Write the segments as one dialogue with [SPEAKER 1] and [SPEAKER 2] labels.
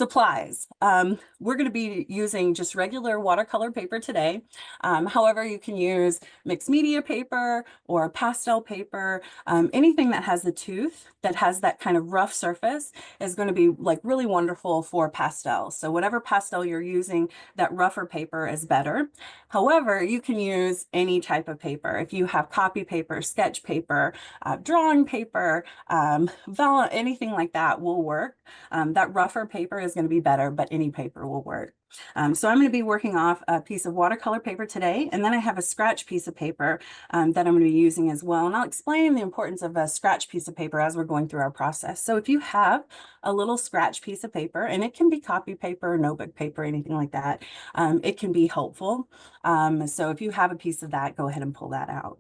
[SPEAKER 1] Supplies. We're going to be using just regular watercolor paper today. However, you can use mixed media paper or pastel paper. Anything that has the tooth, that has that kind of rough surface is going to be like really wonderful for pastels. So whatever pastel you're using, that rougher paper is better. However, you can use any type of paper. If you have copy paper, sketch paper, drawing paper, anything like that will work. That rougher paper is going to be better, but any paper will work. So I'm going to be working off a piece of watercolor paper today, and then I have a scratch piece of paper that I'm going to be using as well. And I'll explain the importance of a scratch piece of paper as we're going through our process. So if you have a little scratch piece of paper, and it can be copy paper, notebook paper, anything like that, it can be helpful. So if you have a piece of that, go ahead and pull that out.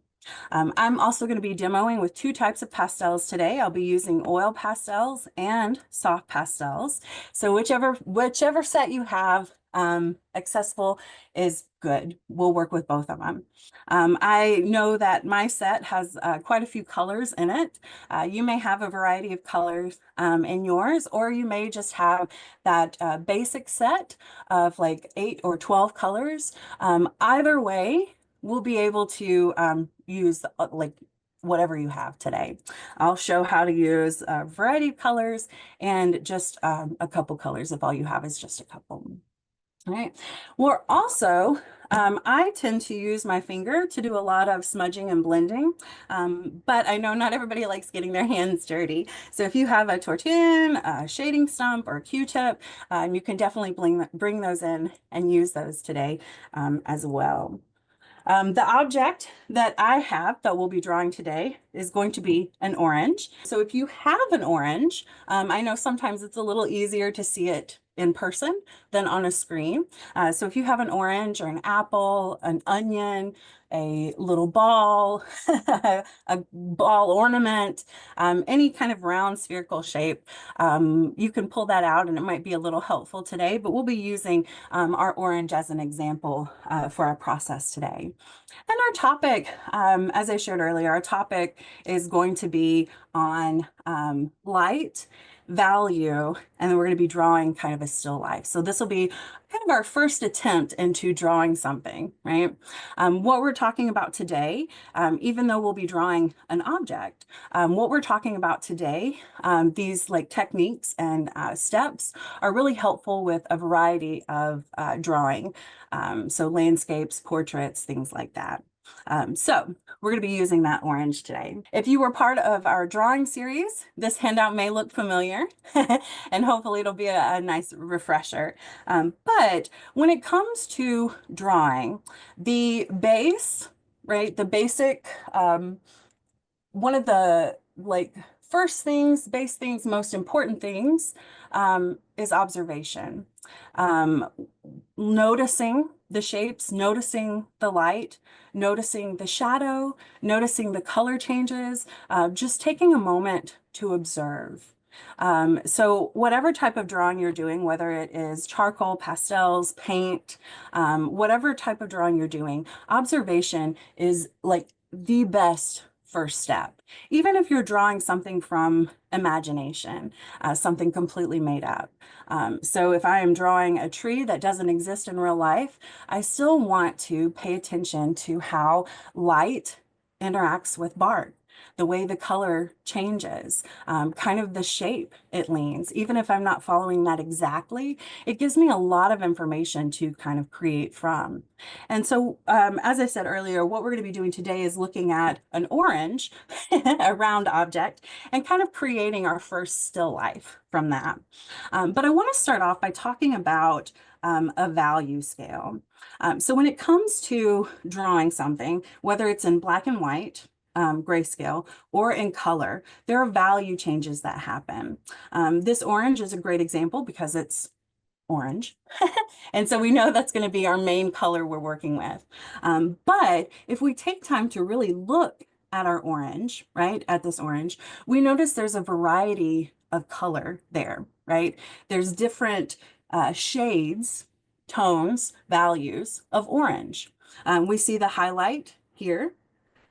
[SPEAKER 1] I'm also going to be demoing with two types of pastels today. I'll be using oil pastels and soft pastels. So whichever set you have accessible is good. We'll work with both of them. I know that my set has quite a few colors in it. You may have a variety of colors in yours, or you may just have that basic set of like 8 or 12 colors. Either way, we'll be able to use like whatever you have today. I'll show how to use a variety of colors and just a couple colors if all you have is just a couple. All right. We're also, I tend to use my finger to do a lot of smudging and blending, but I know not everybody likes getting their hands dirty. So if you have a tortillon, a shading stump, or a Q-tip, you can definitely bring those in and use those today as well. The object that I have that we'll be drawing today is going to be an orange. So if you have an orange, I know sometimes it's a little easier to see it in person than on a screen. So if you have an orange or an apple, an onion, a little ball, a ball ornament, any kind of round spherical shape, you can pull that out and it might be a little helpful today, but we'll be using our orange as an example for our process today. And our topic, as I shared earlier, our topic is going to be on light, value, and then we're going to be drawing kind of a still life. So this will be kind of our first attempt into drawing something, right? What we're talking about today, even though we'll be drawing an object, what we're talking about today, these like techniques and steps are really helpful with a variety of drawing. So landscapes, portraits, things like that. So we're going to be using that orange today. If you were part of our drawing series, this handout may look familiar and hopefully it'll be a nice refresher. But when it comes to drawing, the base, right, the basic, one of the like first things, base things, most important things is observation. Noticing the shapes, noticing the light, noticing the shadow, noticing the color changes, just taking a moment to observe. So whatever type of drawing you're doing, whether it is charcoal, pastels, paint, whatever type of drawing you're doing, observation is like the best first step. Even if you're drawing something from imagination, something completely made up. So if I am drawing a tree that doesn't exist in real life, I still want to pay attention to how light interacts with bark, the way the color changes, kind of the shape it leans. Even if I'm not following that exactly, it gives me a lot of information to kind of create from. And so, as I said earlier, what we're going to be doing today is looking at an orange, a round object, and kind of creating our first still life from that. But I want to start off by talking about a value scale. So when it comes to drawing something, whether it's in black and white, grayscale, or in color, there are value changes that happen. This orange is a great example because it's orange. And so we know that's going to be our main color we're working with. But if we take time to really look at our orange, right, at this orange, we notice there's a variety of color there, right? There's different shades, tones, values of orange. We see the highlight here.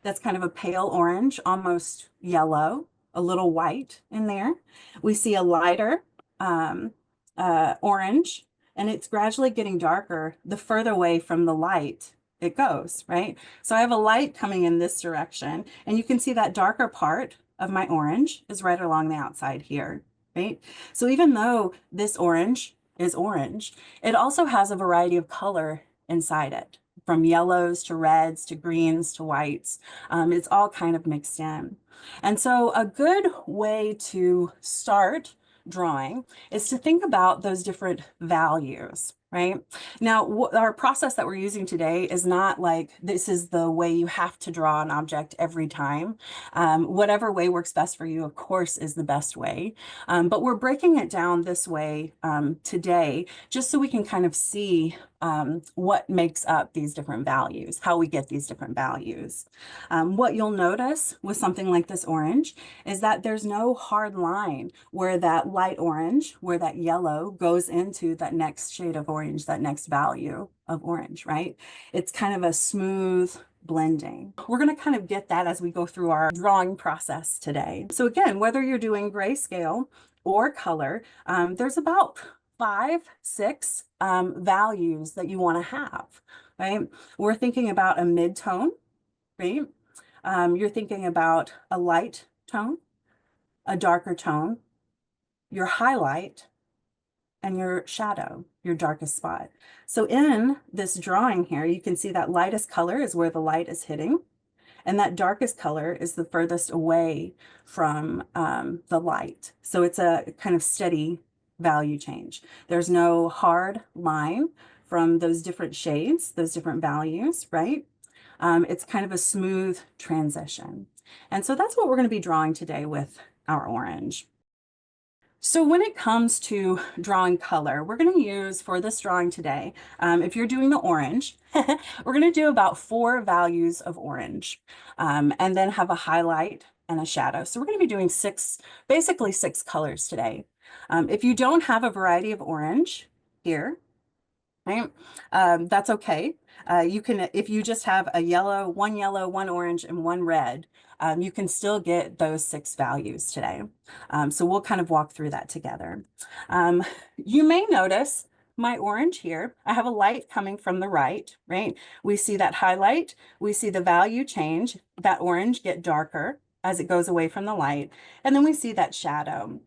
[SPEAKER 1] That's kind of a pale orange, almost yellow, a little white in there. We see a lighter orange, and it's gradually getting darker the further away from the light it goes, right? So I have a light coming in this direction, and you can see that darker part of my orange is right along the outside here, right? So even though this orange is orange, it also has a variety of color inside it, from yellows to reds to greens to whites. It's all kind of mixed in. And so a good way to start drawing is to think about those different values, right? Now, our process that we're using today is not like this is the way you have to draw an object every time. Whatever way works best for you, of course, is the best way. But we're breaking it down this way today, just so we can kind of see what makes up these different values, how we get these different values. What you'll notice with something like this orange is that there's no hard line where that light orange, where that yellow goes into that next shade of orange, that next value of orange, right? It's kind of a smooth blending. We're going to kind of get that as we go through our drawing process today. So again, whether you're doing grayscale or color, there's about 5, 6 values that you want to have, right? We're thinking about a mid-tone, right? You're thinking about a light tone, a darker tone, your highlight, and your shadow, your darkest spot. So in this drawing here, you can see that lightest color is where the light is hitting, and that darkest color is the furthest away from the light. So it's a kind of steady value change. There's no hard line from those different shades, those different values, right? It's kind of a smooth transition. And so that's what we're going to be drawing today with our orange. So when it comes to drawing color, we're going to use for this drawing today, if you're doing the orange, we're going to do about 4 values of orange, and then have a highlight and a shadow. So we're going to be doing basically 6 colors today. If you don't have a variety of orange here, right, that's okay. You can, if you just have a yellow, one orange, and 1 red, you can still get those 6 values today. So we'll kind of walk through that together. You may notice my orange here. I have a light coming from the right, right? We see that highlight, we see the value change, that orange get darker as it goes away from the light, and then we see that shadow.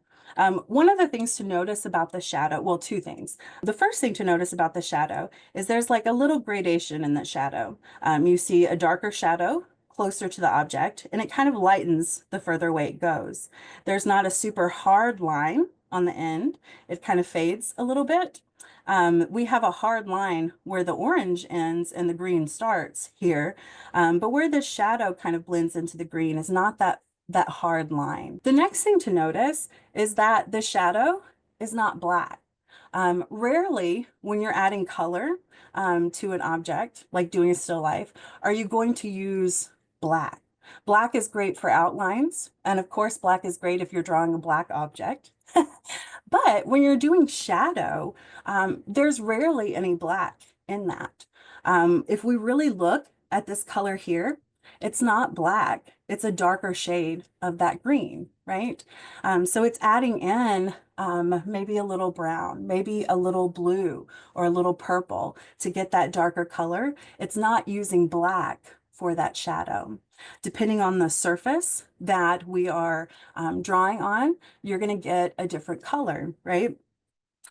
[SPEAKER 1] One of the things to notice about the shadow, well, 2 things. The first thing to notice about the shadow is there's like a little gradation in the shadow. You see a darker shadow closer to the object, and it kind of lightens the further away it goes. There's not a super hard line on the end. It kind of fades a little bit. We have a hard line where the orange ends and the green starts here, but where the shadow kind of blends into the green is not that hard line. The next thing to notice is that the shadow is not black. Rarely, when you're adding color to an object, like doing a still life, are you going to use black. Black is great for outlines, and of course, black is great if you're drawing a black object. But when you're doing shadow, there's rarely any black in that. If we really look at this color here, it's not black, it's a darker shade of that green, right? So it's adding in maybe a little brown, maybe a little blue or a little purple to get that darker color. It's not using black for that shadow. Depending on the surface that we are drawing on, you're going to get a different color, right?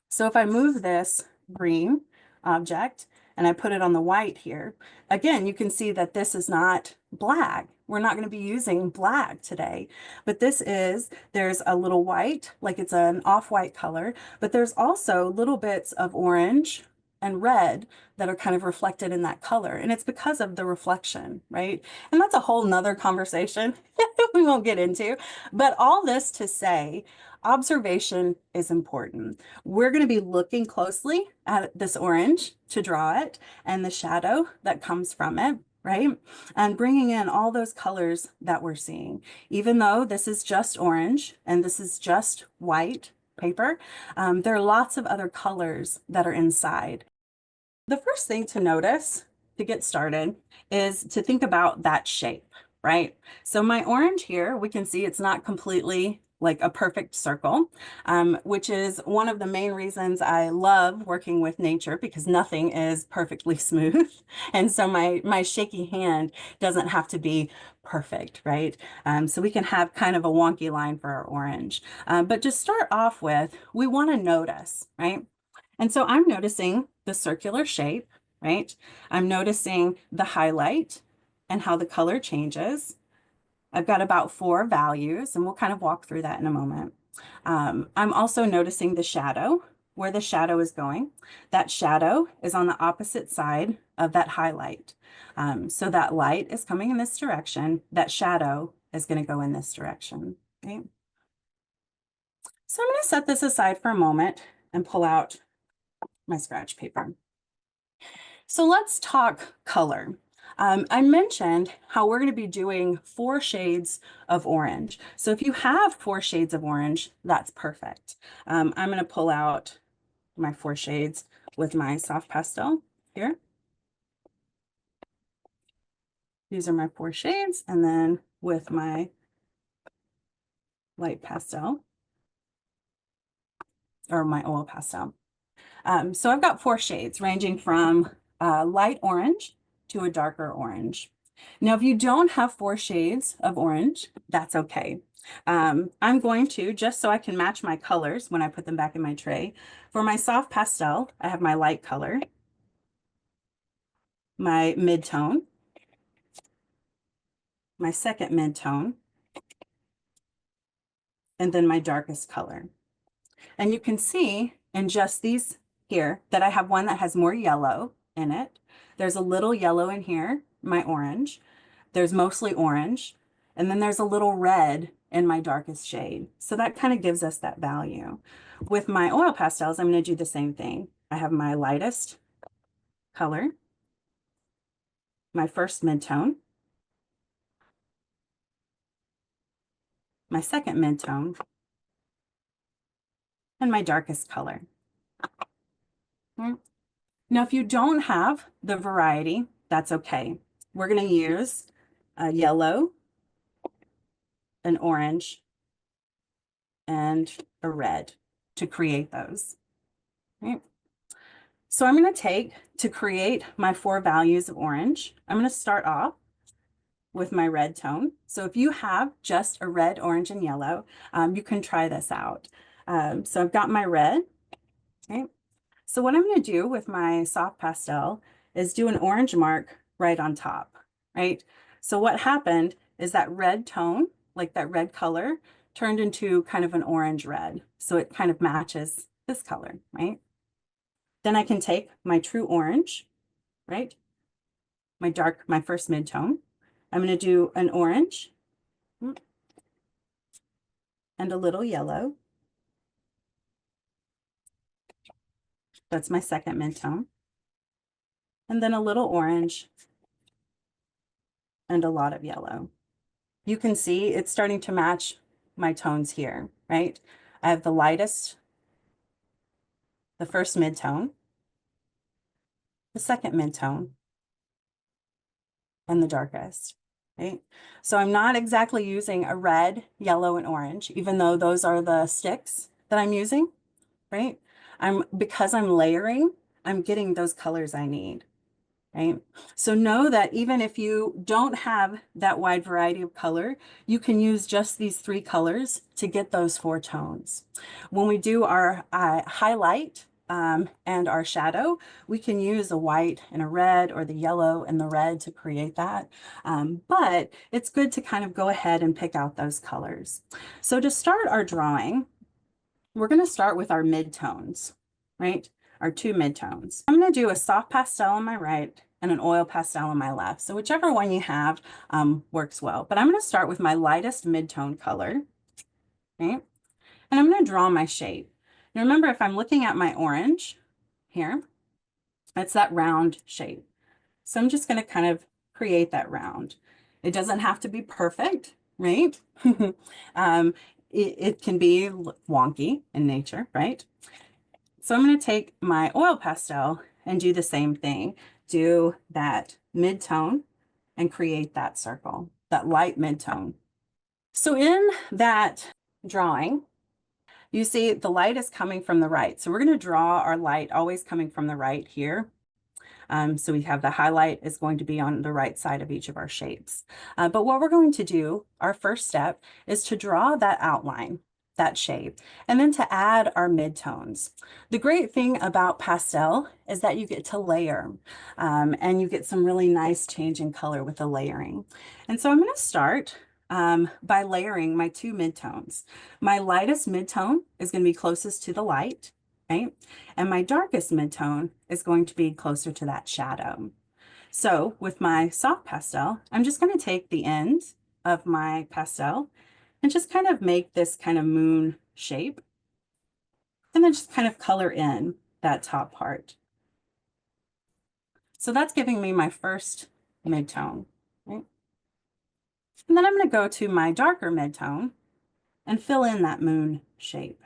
[SPEAKER 1] So if I move this green object and I put it on the white here, again, you can see that this is not black. We're not going to be using black today, but there's a little white, like it's an off-white color, but there's also little bits of orange and red that are kind of reflected in that color. And it's because of the reflection, right? And that's a whole nother conversation we won't get into, but all this to say, observation is important. We're going to be looking closely at this orange to draw it and the shadow that comes from it, right? And bringing in all those colors that we're seeing. Even though this is just orange and this is just white paper, there are lots of other colors that are inside. The first thing to notice to get started is to think about that shape, right? So my orange here, we can see it's not completely like a perfect circle, which is one of the main reasons I love working with nature because nothing is perfectly smooth. And so my shaky hand doesn't have to be perfect, right? So we can have kind of a wonky line for our orange. But to start off with, we want to notice, right? And so I'm noticing the circular shape, right? I'm noticing the highlight and how the color changes. I've got about 4 values, and we'll kind of walk through that in a moment. I'm also noticing the shadow, where the shadow is going. That shadow is on the opposite side of that highlight. So that light is coming in this direction. That shadow is going to go in this direction. Okay. So I'm going to set this aside for a moment and pull out my scratch paper. So let's talk color. I mentioned how we're going to be doing 4 shades of orange. So if you have 4 shades of orange, that's perfect. I'm going to pull out my 4 shades with my soft pastel here. These are my 4 shades, and then with my light pastel, or my oil pastel. So I've got 4 shades ranging from light orange to a darker orange. Now, if you don't have 4 shades of orange, that's okay. I'm going to, just so I can match my colors when I put them back in my tray, for my soft pastel, I have my light color, my mid-tone, my second mid-tone, and then my darkest color. And you can see in just these here that I have one that has more yellow in it. There's a little yellow in here, my orange. There's mostly orange. And then there's a little red in my darkest shade. So that kind of gives us that value. With my oil pastels, I'm going to do the same thing. I have my lightest color, my first mid-tone, my second mid-tone, and my darkest color. Now, if you don't have the variety, that's okay. We're going to use a yellow, an orange, and a red to create those. Right? So I'm going to take, to create my 4 values of orange, I'm going to start off with my red tone. So if you have just a red, orange, and yellow, you can try this out. So I've got my red. Okay. So what I'm going to do with my soft pastel is do an orange mark right on top, right? So what happened is that red tone, like that red color, turned into kind of an orange red. So it kind of matches this color, right? Then I can take my true orange, right? My first mid-tone. I'm going to do an orange and a little yellow. That's my second mid-tone. And then a little orange and a lot of yellow. You can see it's starting to match my tones here, right? I have the lightest, the first mid-tone, the second mid-tone, and the darkest, right? So I'm not exactly using a red, yellow, and orange, even though those are the sticks that I'm using, right? Because I'm layering, I'm getting those colors I need. Right? So know that even if you don't have that wide variety of color, you can use just these 3 colors to get those 4 tones. When we do our highlight and our shadow, we can use a white and a red or the yellow and the red to create that. But it's good to kind of go ahead and pick out those colors. So to start our drawing, we're going to start with our midtones, right? Our 2 midtones. I'm going to do a soft pastel on my right and an oil pastel on my left. So whichever one you have works well. But I'm going to start with my lightest midtone color, right? And I'm going to draw my shape. Now remember, if I'm looking at my orange here, it's that round shape. So I'm just going to kind of create that round. It doesn't have to be perfect, right? It can be wonky in nature, right? So I'm going to take my oil pastel and do the same thing. Do that mid-tone and create that circle, that light mid-tone. So in that drawing, you see the light is coming from the right. So we're going to draw our light always coming from the right here. So we have the highlight is going to be on the right side of each of our shapes. But what we're going to do, our first step, is to draw that outline, that shape, and then to add our midtones. The great thing about pastel is that you get to layer, and you get some really nice change in color with the layering. And so I'm going to start by layering my two midtones. My lightest midtone is going to be closest to the light, right? And my darkest midtone is going to be closer to that shadow. So with my soft pastel, I'm just going to take the end of my pastel and just kind of make this kind of moon shape, and then just kind of color in that top part. So that's giving me my first midtone, right? And then I'm going to go to my darker midtone and fill in that moon shape.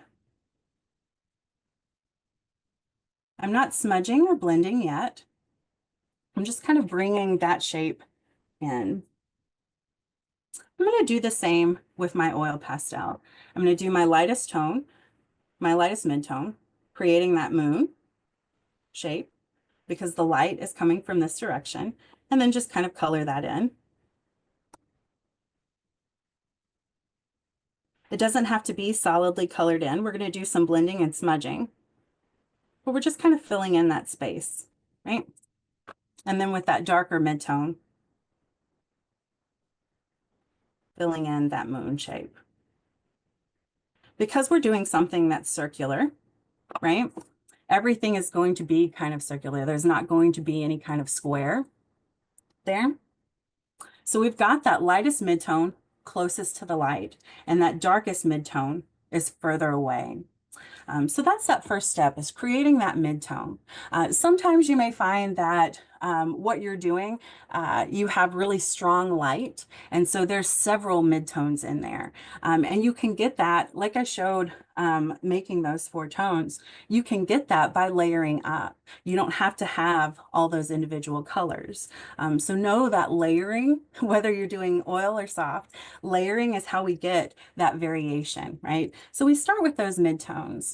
[SPEAKER 1] I'm not smudging or blending yet. I'm just kind of bringing that shape in. I'm going to do the same with my oil pastel. I'm going to do my lightest tone, my lightest mid-tone, creating that moon shape because the light is coming from this direction, and then just kind of color that in. It doesn't have to be solidly colored in. We're going to do some blending and smudging, but we're just kind of filling in that space, right? And then with that darker mid-tone, filling in that moon shape. Because we're doing something that's circular, right? Everything is going to be kind of circular. There's not going to be any kind of square there. So we've got that lightest midtone closest to the light, and that darkest midtone is further away. So that's that first step, is creating that midtone. Sometimes you may find that what you're doing, you have really strong light, and so there's several midtones in there. And you can get that, like I showed making those four tones, you can get that by layering up. You don't have to have all those individual colors. So know that layering, whether you're doing oil or soft, layering is how we get that variation, right? So we start with those midtones.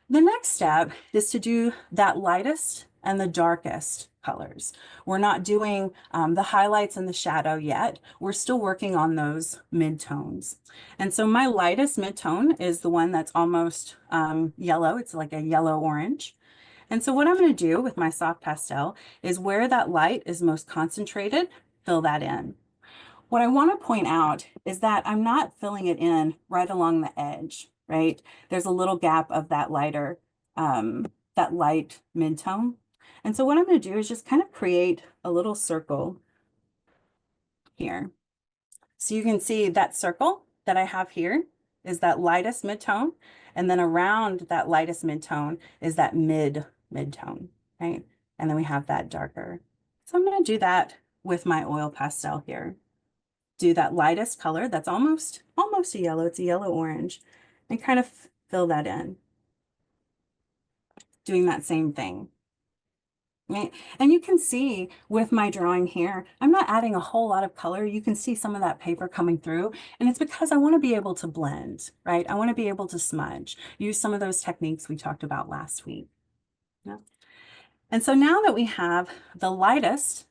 [SPEAKER 1] The next step is to do that lightest and the darkest colors. We're not doing the highlights and the shadow yet. We're still working on those midtones. And so my lightest midtone is the one that's almost yellow. It's like a yellow orange. And so what I'm going to do with my soft pastel is where that light is most concentrated, fill that in. What I want to point out is that I'm not filling it in right along the edge, right? There's a little gap of that lighter, that light mid-tone. And so what I'm going to do is just kind of create a little circle here. So you can see that circle that I have here is that lightest mid-tone. And then around that lightest mid-tone is that mid-tone, right? And then we have that darker. So I'm going to do that with my oil pastel here. Do that lightest color that's almost a yellow, it's a yellow orange, and kind of fill that in. Doing that same thing. Right? And you can see with my drawing here, I'm not adding a whole lot of color. You can see some of that paper coming through, and it's because I want to be able to blend, right? I want to be able to smudge, use some of those techniques we talked about last week. Yeah. And so now that we have the lightest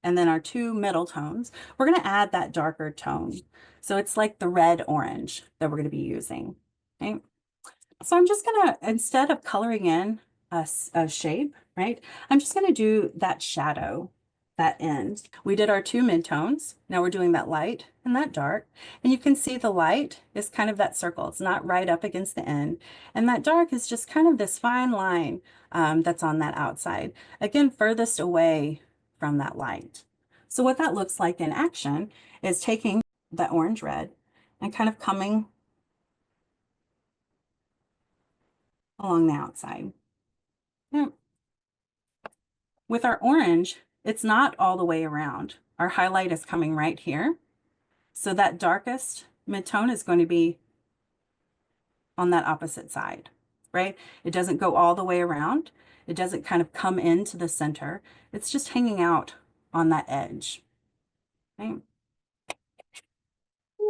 [SPEAKER 1] and then our two middle tones, we're going to add that darker tone. So it's like the red orange that we're going to be using. Okay. So I'm just going to, instead of coloring in a shape, right, I'm just going to do that shadow, that end. We did our two midtones. Now we're doing that light and that dark. And you can see the light is kind of that circle. It's not right up against the end. And that dark is just kind of this fine line that's on that outside. Again, furthest away from that light. So what that looks like in action is taking that orange red and kind of coming along the outside. Now, with our orange, it's not all the way around. Our highlight is coming right here. So that darkest mid-tone is going to be on that opposite side, right? It doesn't go all the way around. It doesn't kind of come into the center. It's just hanging out on that edge, right?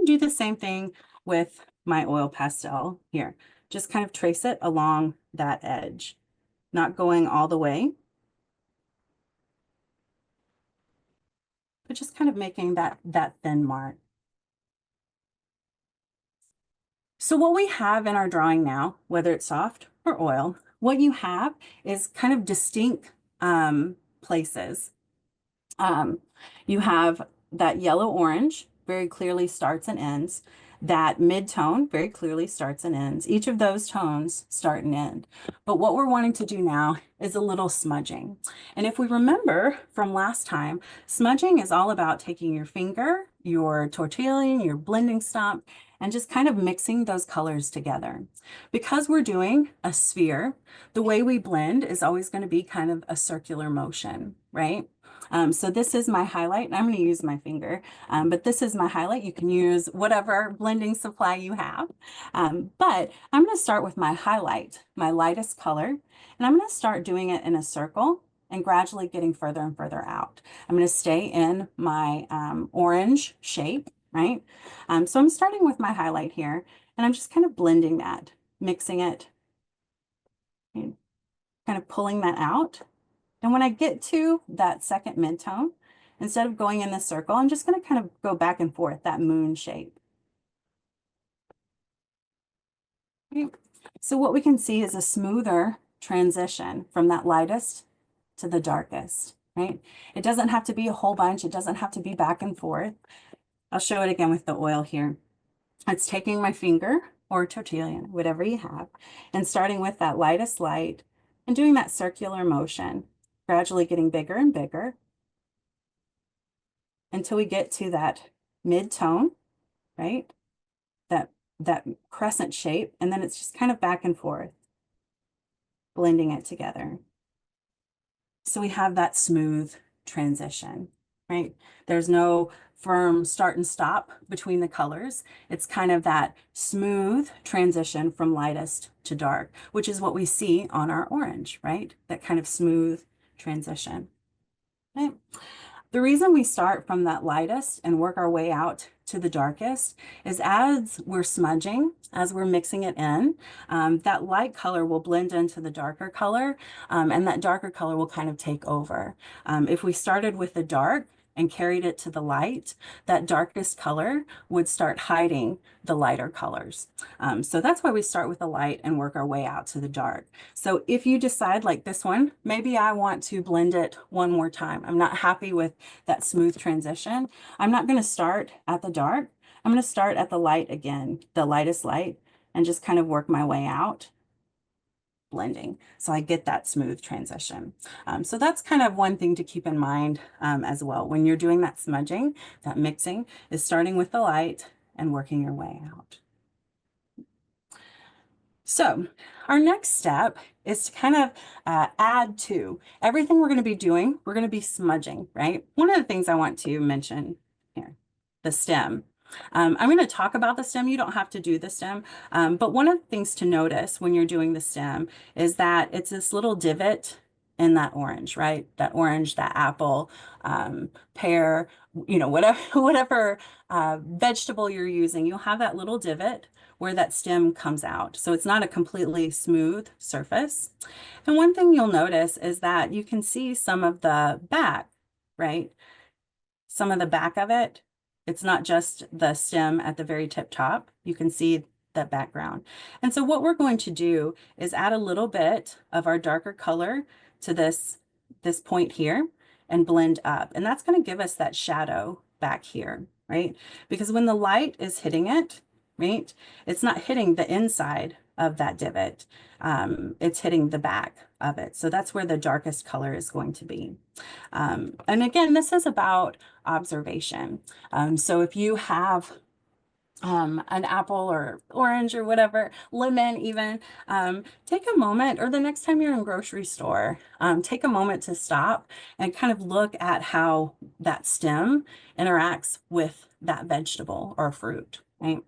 [SPEAKER 1] Do the same thing with my oil pastel here. Just kind of trace it along that edge, not going all the way, but just kind of making that thin mark. So what we have in our drawing now, whether it's soft or oil, what you have is kind of distinct places. Um, you have that yellow orange very clearly starts and ends. That mid-tone very clearly starts and ends. Each of those tones start and end. But what we're wanting to do now is a little smudging. And if we remember from last time, smudging is all about taking your finger, your tortillon, your blending stump, and just kind of mixing those colors together. Because we're doing a sphere, the way we blend is always going to be kind of a circular motion, right? So this is my highlight, and I'm going to use my finger, but this is my highlight. You can use whatever blending supply you have. But I'm going to start with my highlight, my lightest color, and I'm going to start doing it in a circle and gradually getting further and further out. I'm going to stay in my orange shape, right? So I'm starting with my highlight here, and I'm just kind of blending that, mixing it, kind of pulling that out. And when I get to that second mid-tone, instead of going in the circle, I'm just going to kind of go back and forth, that moon shape. Okay. So what we can see is a smoother transition from that lightest to the darkest, right? It doesn't have to be a whole bunch. It doesn't have to be back and forth. I'll show it again with the oil here. It's taking my finger or tortillon, whatever you have, and starting with that lightest light and doing that circular motion, gradually getting bigger and bigger until we get to that mid-tone, right? That crescent shape, and then it's just kind of back and forth, blending it together. So we have that smooth transition, right? There's no firm start and stop between the colors. It's kind of that smooth transition from lightest to dark, which is what we see on our orange, right? That kind of smooth transition, right? The reason we start from that lightest and work our way out to the darkest is as we're smudging, as we're mixing it in, that light color will blend into the darker color, and that darker color will kind of take over. If we started with the dark and carried it to the light, that darkest color would start hiding the lighter colors. So that's why we start with the light and work our way out to the dark. So if you decide like this one, maybe I want to blend it one more time. I'm not happy with that smooth transition. I'm not going to start at the dark. I'm going to start at the light again, the lightest light, and just kind of work my way out, blending. So I get that smooth transition. So that's kind of one thing to keep in mind as well. When you're doing that smudging, that mixing is starting with the light and working your way out. So our next step is to kind of add to everything we're going to be doing. We're going to be smudging, right? One of the things I want to mention here, the stem. I'm going to talk about the stem. You don't have to do the stem. But one of the things to notice when you're doing the stem is that it's this little divot in that orange, right? That orange, that apple, pear, you know, whatever vegetable you're using, you'll have that little divot where that stem comes out. So it's not a completely smooth surface. And one thing you'll notice is that you can see some of the back, right? Some of the back of it. It's not just the stem at the very tip top. You can see that background. And so what we're going to do is add a little bit of our darker color to this point here and blend up. And that's going to give us that shadow back here, right? Because when the light is hitting it, right, it's not hitting the inside of that divot. It's hitting the back of it. So that's where the darkest color is going to be. And again, this is about observation. So if you have an apple or orange or whatever, lemon even, take a moment, or the next time you're in a grocery store, take a moment to stop and kind of look at how that stem interacts with that vegetable or fruit, right?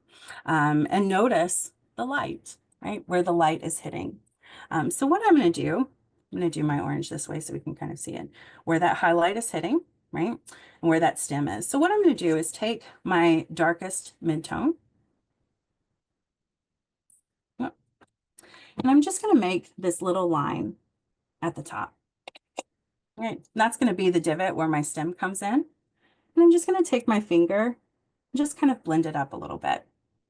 [SPEAKER 1] And notice the light, right? Where the light is hitting. So what I'm going to do, I'm going to do my orange this way so we can kind of see it, where that highlight is hitting, right? And where that stem is. So what I'm going to do is take my darkest mid-tone And I'm just going to make this little line at the top. Right, that's going to be the divot where my stem comes in. And I'm just going to take my finger and just kind of blend it up a little bit,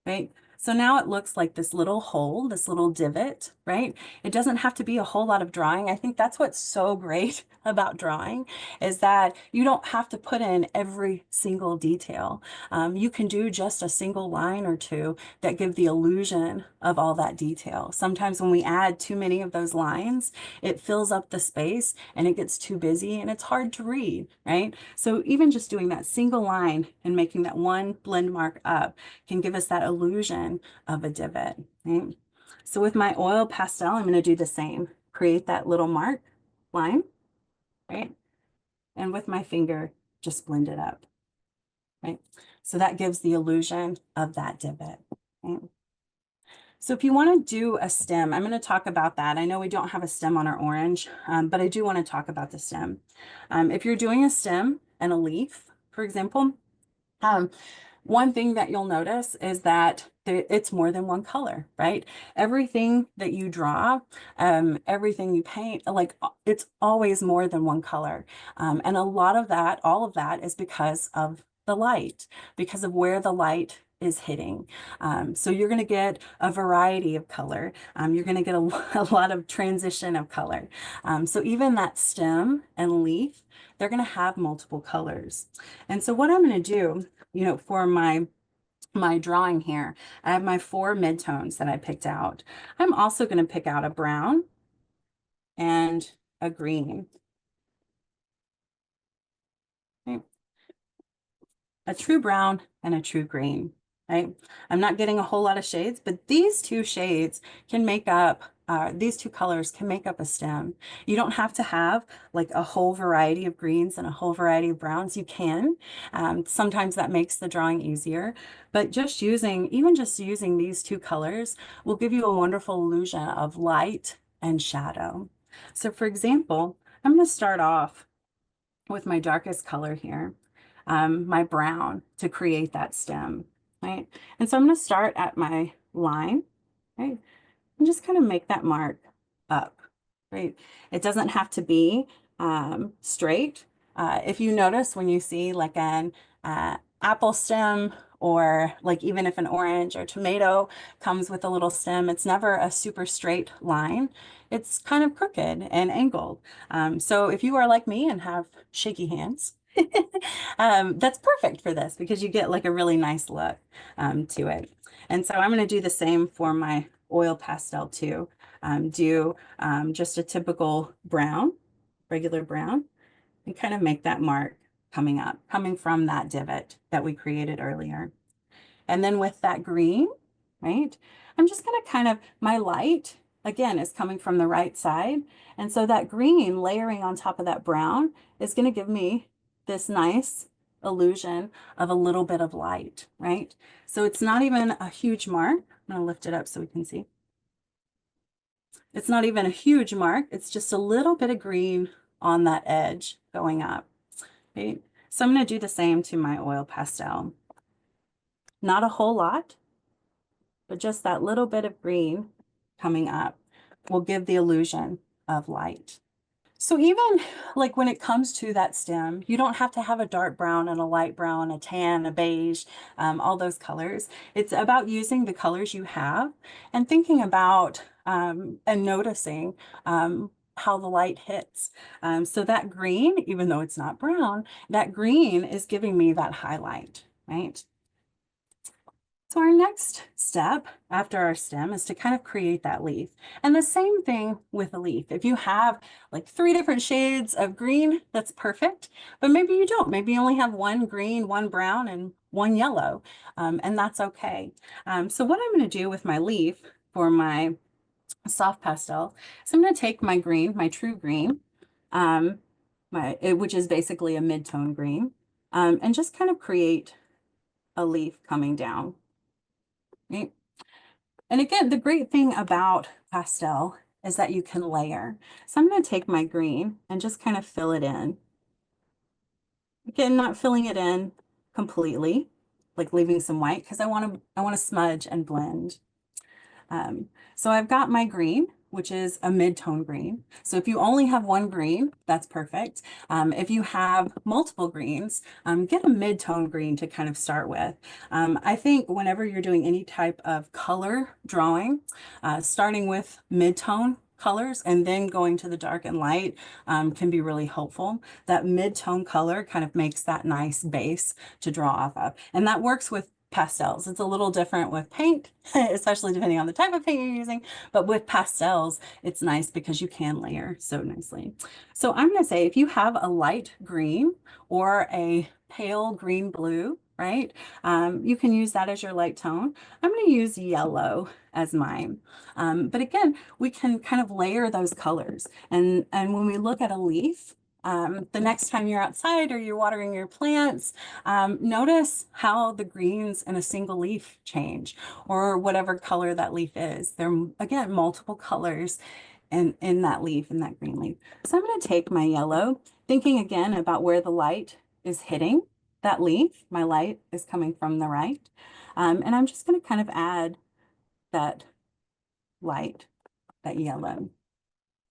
[SPEAKER 1] right? So now it looks like this little hole, this little divot, right? It doesn't have to be a whole lot of drawing. I think that's what's so great about drawing is that you don't have to put in every single detail. You can do just a single line or two that give the illusion of all that detail. Sometimes when we add too many of those lines, it fills up the space and it gets too busy and it's hard to read, right? So even just doing that single line and making that one blend mark up can give us that illusion of a divot, right? So with my oil pastel, I'm going to do the same. Create that little mark line, right? And with my finger, just blend it up, right? So that gives the illusion of that divot, right? So if you want to do a stem, I'm going to talk about that. I know we don't have a stem on our orange, but I do want to talk about the stem. If you're doing a stem and a leaf, for example, one thing that you'll notice is that it's more than one color, right? Everything that you draw, everything you paint, like it's always more than one color. And a lot of that, all of that is because of the light, because of where the light is hitting. So you're going to get a variety of color. You're going to get a lot of transition of color. So even that stem and leaf, they're going to have multiple colors. And so what I'm going to do, for my drawing here, I have my 4 midtones that I picked out. I'm also going to pick out a brown and a green. Okay. A true brown and a true green, right? I'm not getting a whole lot of shades, but these 2 shades can make up, these 2 colors can make up a stem. You don't have to have like a whole variety of greens and a whole variety of browns. You can. Sometimes that makes the drawing easier, but even just using these 2 colors will give you a wonderful illusion of light and shadow. So for example, I'm going to start off with my darkest color here, my brown, to create that stem, right? And so I'm going to start at my line, right? And just kind of make that mark up, right? It doesn't have to be straight. If you notice when you see like an apple stem, or like even if an orange or tomato comes with a little stem, it's never a super straight line. It's kind of crooked and angled. So if you are like me and have shaky hands, that's perfect for this because you get like a really nice look to it. And so I'm going to do the same for my oil pastel too. Do just a typical brown, regular brown, and kind of make that mark coming from that divot that we created earlier. And then with that green, right, I'm just going to kind of, my light, again, is coming from the right side. And so that green layering on top of that brown is going to give me this nice illusion of a little bit of light, right? So it's not even a huge mark. I'm going to lift it up so we can see. It's not even a huge mark. It's just a little bit of green on that edge going up, right? So I'm going to do the same to my oil pastel. Not a whole lot, but just that little bit of green coming up will give the illusion of light. So even like when it comes to that stem, you don't have to have a dark brown and a light brown, a tan, a beige, all those colors. It's about using the colors you have and thinking about and noticing how the light hits. So that green, even though it's not brown, that green is giving me that highlight, right? So our next step after our stem is to kind of create that leaf. And the same thing with a leaf. If you have like 3 different shades of green, that's perfect. But maybe you don't. Maybe you only have 1 green, 1 brown, and 1 yellow. And that's okay. So what I'm going to do with my leaf for my soft pastel is I'm going to take my green, my true green, which is basically a mid-tone green, and just kind of create a leaf coming down. Right? And again, the great thing about pastel is that you can layer. So I'm going to take my green and just kind of fill it in. Again, not filling it in completely, like leaving some white because I want to smudge and blend. So I've got my green, which is a mid-tone green. So if you only have one green, that's perfect. If you have multiple greens, get a mid-tone green to kind of start with. I think whenever you're doing any type of color drawing, starting with mid-tone colors and then going to the dark and light can be really helpful. That mid-tone color kind of makes that nice base to draw off of. And that works with pastels. It's a little different with paint, especially depending on the type of paint you're using. But with pastels, it's nice because you can layer so nicely. So I'm going to say if you have a light green or a pale green blue, right? You can use that as your light tone. I'm going to use yellow as mine. But again, we can kind of layer those colors. And when we look at a leaf, the next time you're outside or you're watering your plants, notice how the greens in a single leaf change or whatever color that leaf is. There are, again, multiple colors in that leaf, in that green leaf. So I'm going to take my yellow, thinking again about where the light is hitting that leaf. My light is coming from the right. And I'm just going to kind of add that light, that yellow.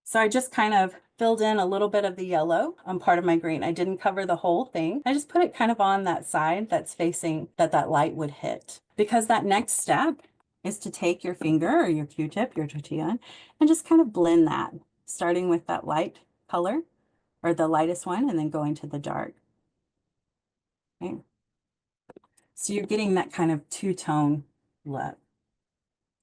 [SPEAKER 1] So I just kind of filled in a little bit of the yellow on part of my green. I didn't cover the whole thing. I just put it kind of on that side that's facing that light would hit. Because that next step is to take your finger or your Q-tip, your tortilla, and just kind of blend that, starting with that light color or the lightest one and then going to the dark. Okay. So you're getting that kind of two-tone look.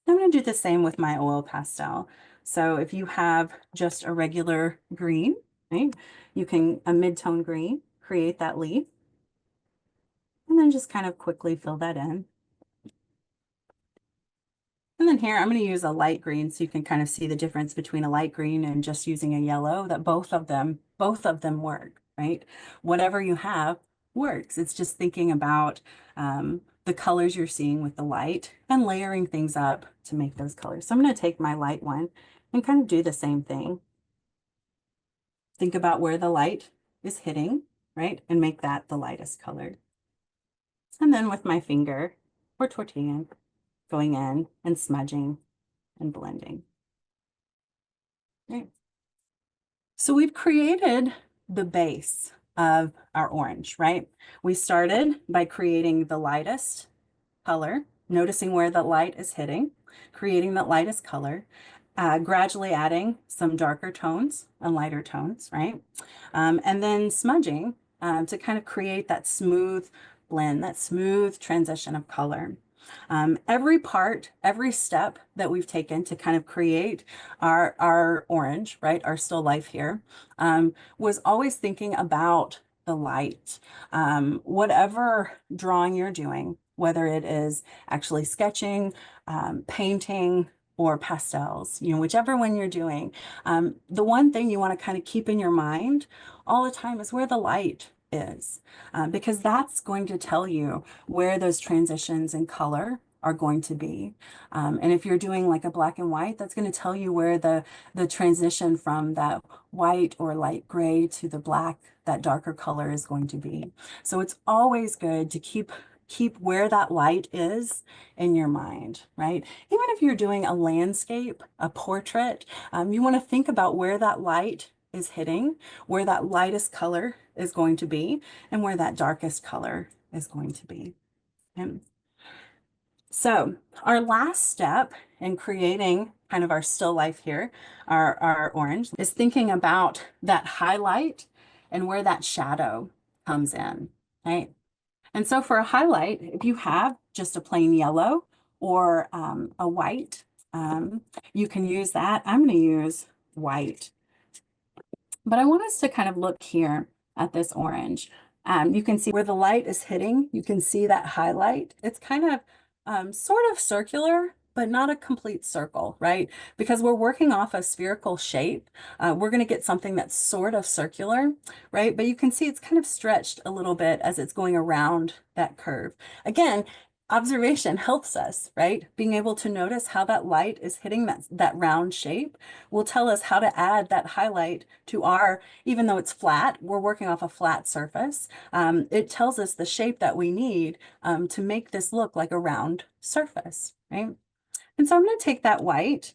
[SPEAKER 1] I'm going to do the same with my oil pastel. So if you have just a regular green, right, you can, a mid-tone green, create that leaf, and then just kind of quickly fill that in. And then here, I'm going to use a light green so you can kind of see the difference between a light green and just using a yellow, that both of them work, right? Whatever you have works. It's just thinking about the colors you're seeing with the light and layering things up to make those colors. So I'm going to take my light one and kind of do the same thing. Think about where the light is hitting, right? And make that the lightest color. And then with my finger or tortilla, going in and smudging and blending. Okay. So we've created the base of our orange, right? We started by creating the lightest color, noticing where the light is hitting, creating that lightest color, gradually adding some darker tones and lighter tones, right? And then smudging to kind of create that smooth blend, that smooth transition of color. Every step that we've taken to kind of create our orange, right, our still life here, was always thinking about the light. Whatever drawing you're doing, whether it is actually sketching, painting, or pastels, whichever one you're doing, the one thing you want to kind of keep in your mind all the time is where the light is, because that's going to tell you where those transitions in color are going to be. And if you're doing like a black and white, that's going to tell you where the transition from that white or light gray to the black, that darker color is going to be. So it's always good to keep where that light is in your mind, right? Even if you're doing a landscape, a portrait, you want to think about where that light is hitting, where that lightest color is going to be, and where that darkest color is going to be. And so our last step in creating kind of our still life here, our orange, is thinking about that highlight and where that shadow comes in, right? And so for a highlight, if you have just a plain yellow or a white, you can use that. I'm going to use white. But I want us to kind of look here at this orange. You can see where the light is hitting. You can see that highlight. It's kind of sort of circular, but not a complete circle, right? Because we're working off a spherical shape. We're going to get something that's sort of circular, right? But you can see it's kind of stretched a little bit as it's going around that curve. Again, observation helps us, right? Being able to notice how that light is hitting that round shape will tell us how to add that highlight to our, even though it's flat, we're working off a flat surface. It tells us the shape that we need to make this look like a round surface, right? And so I'm going to take that white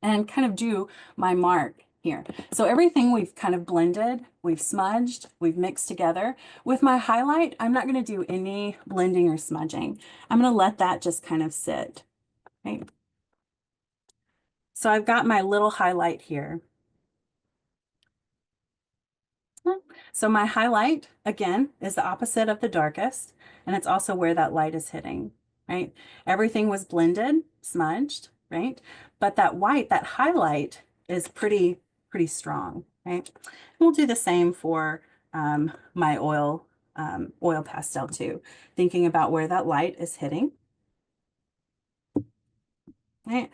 [SPEAKER 1] and kind of do my mark here. So everything we've kind of blended, we've smudged, we've mixed together. With my highlight, I'm not going to do any blending or smudging. I'm going to let that just kind of sit. Okay. So I've got my little highlight here. So my highlight, again, is the opposite of the darkest, and it's also where that light is hitting, right? Everything was blended, smudged, right? But that white, that highlight is pretty strong, right? We'll do the same for my oil pastel too, thinking about where that light is hitting, right?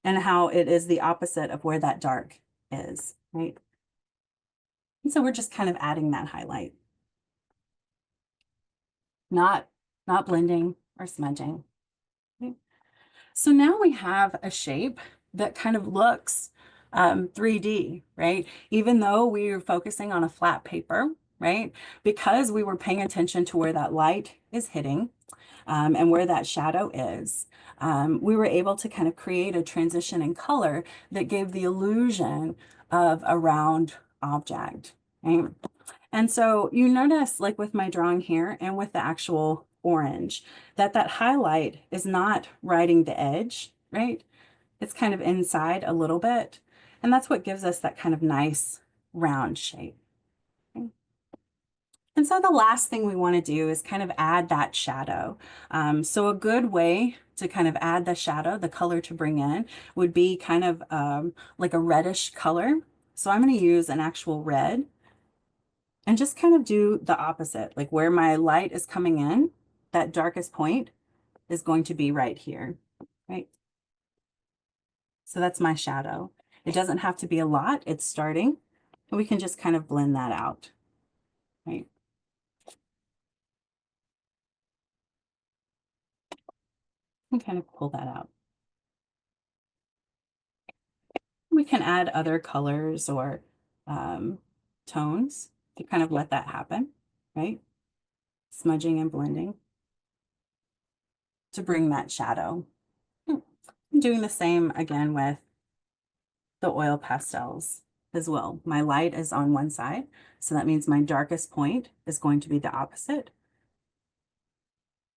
[SPEAKER 1] And how it is the opposite of where that dark is, right? And so we're just kind of adding that highlight. Not blending or smudging. Okay. So now we have a shape that kind of looks 3D, right? Even though we were focusing on a flat paper, right? Because we were paying attention to where that light is hitting and where that shadow is, we were able to kind of create a transition in color that gave the illusion of a round object, right? And so you notice, like with my drawing here and with the actual orange, that that highlight is not riding the edge, right? It's kind of inside a little bit. And that's what gives us that kind of nice round shape. Okay. And so the last thing we want to do is kind of add that shadow. So a good way to kind of add the shadow, the color to bring in, would be kind of like a reddish color. So I'm going to use an actual red and just kind of do the opposite, like where my light is coming in, that darkest point is going to be right here, right? So that's my shadow. It doesn't have to be a lot, it's starting, and we can just kind of blend that out, right? And kind of pull that out. We can add other colors or tones to kind of let that happen, right? Smudging and blending to bring that shadow. I'm doing the same again with the oil pastels as well. My light is on one side, so that means my darkest point is going to be the opposite,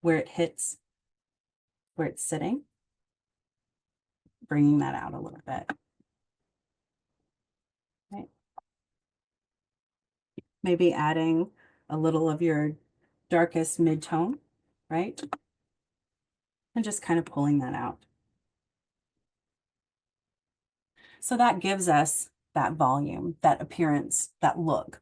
[SPEAKER 1] where it hits, where it's sitting, bringing that out a little bit. Right. Maybe adding a little of your darkest mid-tone, right? And just kind of pulling that out. So that gives us that volume, that appearance, that look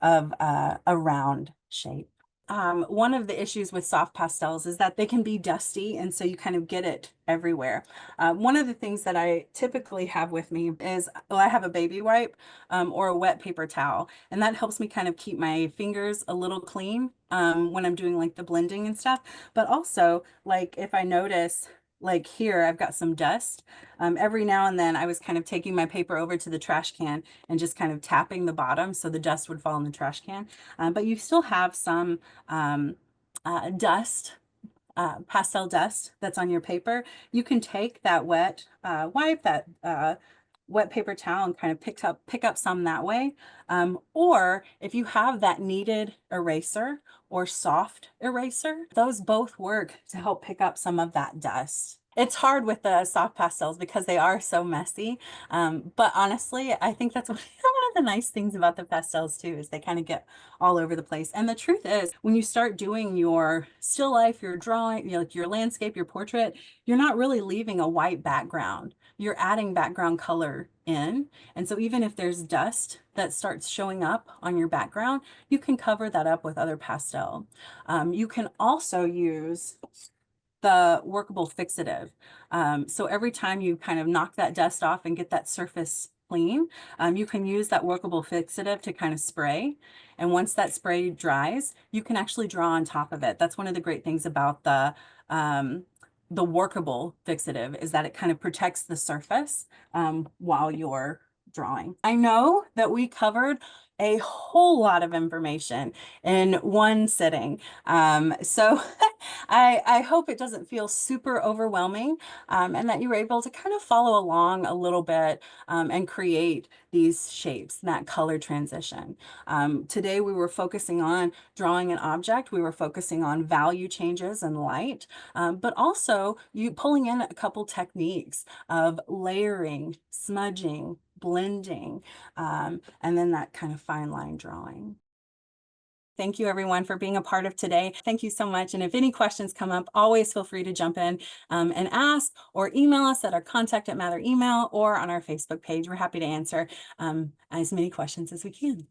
[SPEAKER 1] of a round shape. One of the issues with soft pastels is that they can be dusty, and so you kind of get it everywhere. One of the things that I typically have with me is, well, I have a baby wipe or a wet paper towel, and that helps me kind of keep my fingers a little clean when I'm doing like the blending and stuff. But also, like if I notice, like here, I've got some dust. Every now and then I was kind of taking my paper over to the trash can and just kind of tapping the bottom so the dust would fall in the trash can. But you still have some dust, pastel dust that's on your paper. You can take that wet wipe, that wet paper towel and kind of pick up some that way. Or if you have that kneaded eraser or soft eraser, those both work to help pick up some of that dust. It's hard with the soft pastels because they are so messy. But honestly, I think that's one of the nice things about the pastels too, is they kind of get all over the place. And the truth is, when you start doing your still life, your drawing, you know, like your landscape, your portrait, you're not really leaving a white background. You're adding background color in. And so even if there's dust that starts showing up on your background, you can cover that up with other pastel. You can also use the workable fixative. So every time you kind of knock that dust off and get that surface clean, you can use that workable fixative to kind of spray. And once that spray dries, you can actually draw on top of it. That's one of the great things about the workable fixative, is that it kind of protects the surface while you're drawing. I know that we covered a whole lot of information in one sitting. So I hope it doesn't feel super overwhelming, and that you were able to kind of follow along a little bit, and create these shapes, that color transition. Today we were focusing on drawing an object. We were focusing on value changes and light, but also you pulling in a couple techniques of layering, smudging, blending, and then that kind of fine line drawing. Thank you everyone for being a part of today. Thank you so much. And if any questions come up, always feel free to jump in, and ask, or email us at our contact@Mather email or on our Facebook page. We're happy to answer as many questions as we can.